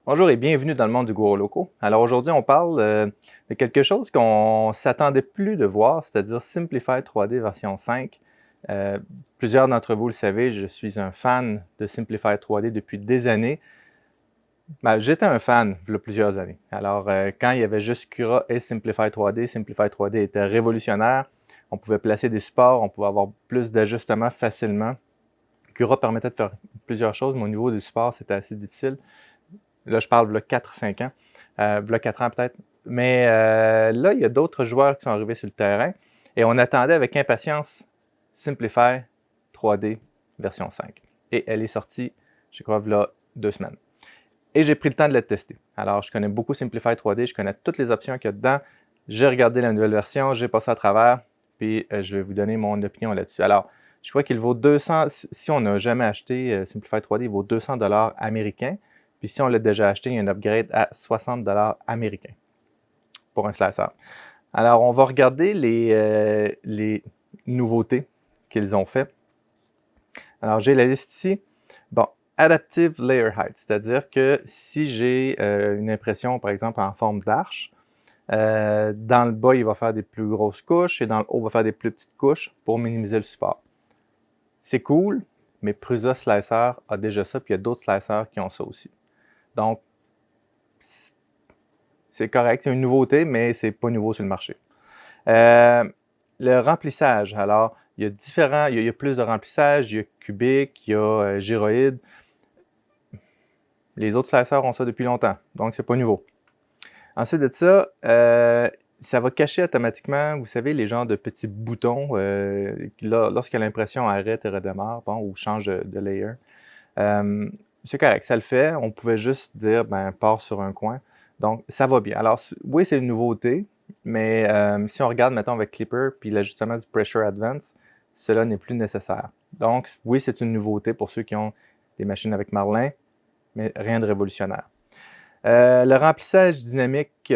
Bonjour et bienvenue dans le monde du Guru Loco. Alors aujourd'hui, on parle de quelque chose qu'on s'attendait plus de voir, c'est-à-dire Simplify 3D version 5. Plusieurs d'entre vous le savez, je suis un fan de Simplify 3D depuis des années. Ben, j'étais un fan il y a plusieurs années. Alors, quand il y avait juste Cura et Simplify 3D était révolutionnaire. On pouvait placer des supports, on pouvait avoir plus d'ajustements facilement. Cura permettait de faire plusieurs choses, mais au niveau du support, c'était assez difficile. Là, je parle de 4-5 ans. V'là 4 ans peut-être. Mais là, il y a d'autres joueurs qui sont arrivés sur le terrain et on attendait avec impatience Simplify 3D version 5. Et elle est sortie, je crois, là 2 semaines. Et j'ai pris le temps de la tester. Alors, je connais beaucoup Simplify 3D, je connais toutes les options qu'il y a dedans. J'ai regardé la nouvelle version, j'ai passé à travers, puis je vais vous donner mon opinion là-dessus. Alors, je crois qu'il vaut 200, si on n'a jamais acheté Simplify 3D, il vaut 200 $ américains. Puis si on l'a déjà acheté, il y a un upgrade à 60 $ américains pour un slicer. Alors, on va regarder les nouveautés qu'ils ont fait. Alors, j'ai la liste ici. Bon, Adaptive Layer Height, c'est-à-dire que si j'ai une impression, par exemple, en forme d'arche, dans le bas, il va faire des plus grosses couches et dans le haut, il va faire des plus petites couches pour minimiser le support. C'est cool, mais Prusa Slicer a déjà ça, puis il y a d'autres slicers qui ont ça aussi. Donc, c'est correct, c'est une nouveauté, mais c'est pas nouveau sur le marché. Le remplissage, alors, il y a différents, il y a plus de remplissage, il y a cubique, il y a gyroïde. Les autres slicers ont ça depuis longtemps, donc c'est pas nouveau. Ensuite de ça, ça va cacher automatiquement, vous savez, les genres de petits boutons, lorsque l'impression arrête et redémarre, bon, ou change de layer. C'est correct, ça le fait. On pouvait juste dire, ben, part sur un coin. Donc, ça va bien. Alors, oui, c'est une nouveauté, mais si on regarde, mettons, avec Clipper, puis l'ajustement du Pressure Advance, cela n'est plus nécessaire. Donc, oui, c'est une nouveauté pour ceux qui ont des machines avec Marlin, mais rien de révolutionnaire. Le remplissage dynamique,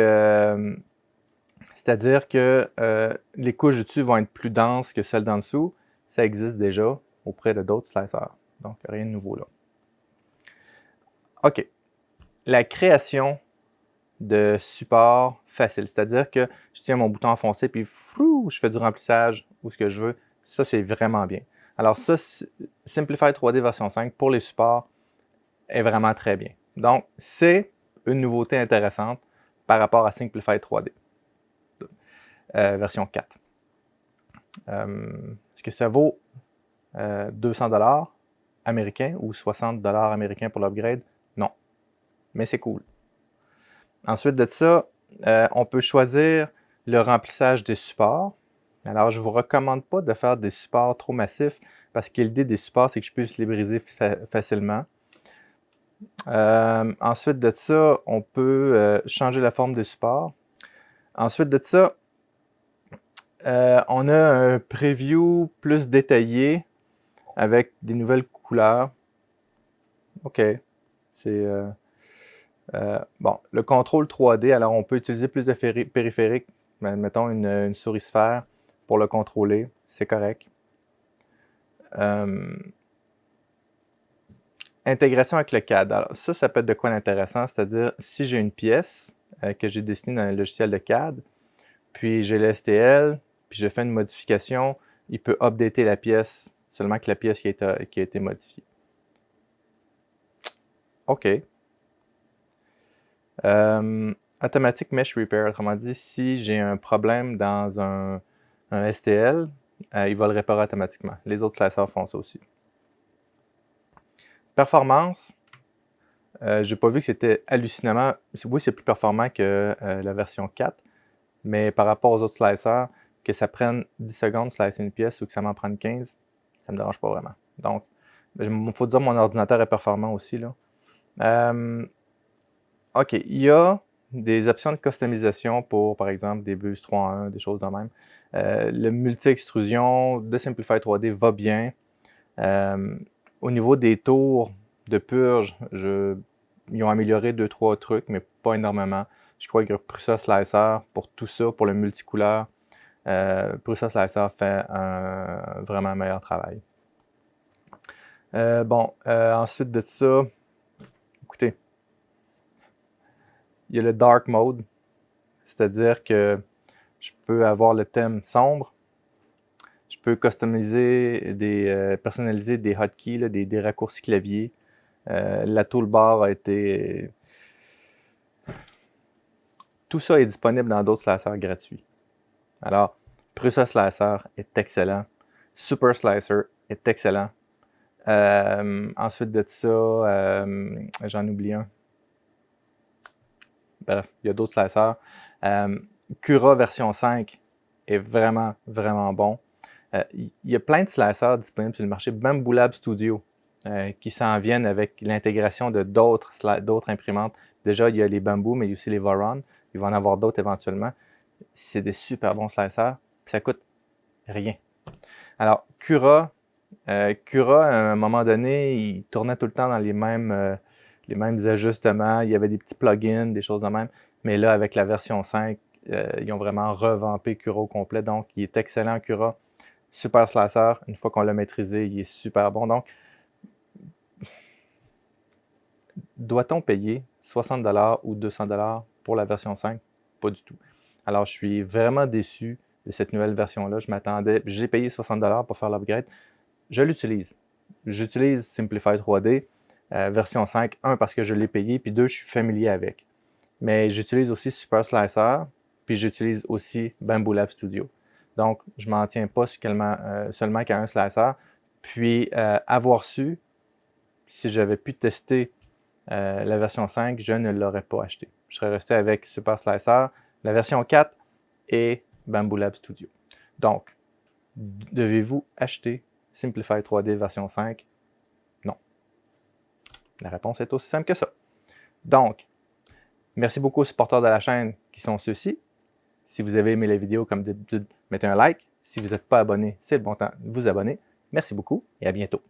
c'est-à-dire que les couches du dessus vont être plus denses que celles d'en dessous, ça existe déjà auprès de d'autres slicers. Donc, rien de nouveau là. OK. La création de support facile, c'est-à-dire que je tiens mon bouton enfoncé puis frou, je fais du remplissage où ce que je veux. Ça, c'est vraiment bien. Alors ça, Simplify 3D version 5 pour les supports est vraiment très bien. Donc, c'est une nouveauté intéressante par rapport à Simplify 3D version 4. Est-ce que ça vaut 200 $ américains ou 60 $ américains pour l'upgrade? Non, mais c'est cool. Ensuite de ça, on peut choisir le remplissage des supports. Alors, je ne vous recommande pas de faire des supports trop massifs parce que l'idée des supports, c'est que je puisse les briser facilement. Ensuite de ça, on peut changer la forme des supports. Ensuite de ça, on a un preview plus détaillé avec des nouvelles couleurs. OK. C'est bon, le contrôle 3D, alors on peut utiliser plus de périphériques, mettons une souris sphère pour le contrôler, c'est correct. Intégration avec le CAD, alors ça peut être de quoi d'intéressant, c'est-à-dire si j'ai une pièce que j'ai dessinée dans un logiciel de CAD, puis j'ai le STL, puis je fais une modification, il peut updater la pièce, seulement que la pièce qui a été modifiée. OK. Automatic Mesh Repair, autrement dit, si j'ai un problème dans un STL, il va le réparer automatiquement. Les autres slicers font ça aussi. Performance, j'ai pas vu que c'était hallucinamment. Oui, c'est plus performant que la version 4, mais par rapport aux autres slicers, que ça prenne 10 secondes slicer une pièce ou que ça m'en prenne 15, ça me dérange pas vraiment. Donc, il faut dire que mon ordinateur est performant aussi, là. OK, il y a des options de customisation pour, par exemple, des bus 3 en 1, des choses de même. Le multi-extrusion de Simplify 3D va bien. Au niveau des tours de purge, ils ont amélioré 2-3 trucs, mais pas énormément. Je crois que Prusa Slicer, pour tout ça, pour le multicouleur, Prusa Slicer fait un vraiment meilleur travail. Ensuite de ça, écoutez, Il y a le Dark Mode, c'est-à-dire que je peux avoir le thème sombre. Je peux customiser, personnaliser des hotkeys, là, des raccourcis clavier. La toolbar a été... Tout ça est disponible dans d'autres slacers gratuits. Alors, Prusa Slicer est excellent. Super Slicer est excellent. Ensuite de ça, j'en oublie un. Bref, il y a d'autres slicers. Cura version 5 est vraiment, vraiment bon. Il y a plein de slicers disponibles sur le marché. Bamboo Lab Studio qui s'en viennent avec l'intégration de d'autres imprimantes. Déjà, il y a les Bamboo, mais il y a aussi les Voron. Il va en avoir d'autres éventuellement. C'est des super bons slicers. Ça coûte rien. Alors, Cura, à un moment donné, il tournait tout le temps dans les mêmes ajustements. Il y avait des petits plugins, des choses de même. Mais là, avec la version 5, ils ont vraiment revampé Cura au complet. Donc, il est excellent, Cura. Super slicer. Une fois qu'on l'a maîtrisé, il est super bon. Donc, doit-on payer 60$ ou 200$ pour la version 5? Pas du tout. Alors, je suis vraiment déçu de cette nouvelle version-là. Je m'attendais, j'ai payé 60$ pour faire l'upgrade. Je l'utilise. J'utilise Simplify 3D version 5, 1 parce que je l'ai payé, puis 2, je suis familier avec. Mais j'utilise aussi Super Slicer, puis j'utilise aussi Bamboo Lab Studio. Donc, je ne m'en tiens pas seulement qu'à un slicer. Puis, avoir su, si j'avais pu tester la version 5, je ne l'aurais pas acheté. Je serais resté avec Super Slicer, la version 4 et Bamboo Lab Studio. Donc, devez-vous acheter Simplify 3D version 5? Non. La réponse est aussi simple que ça. Donc, merci beaucoup aux supporters de la chaîne qui sont ceux-ci. Si vous avez aimé la vidéo, comme d'habitude, mettez un like. Si vous n'êtes pas abonné, c'est le bon temps de vous abonner. Merci beaucoup et à bientôt.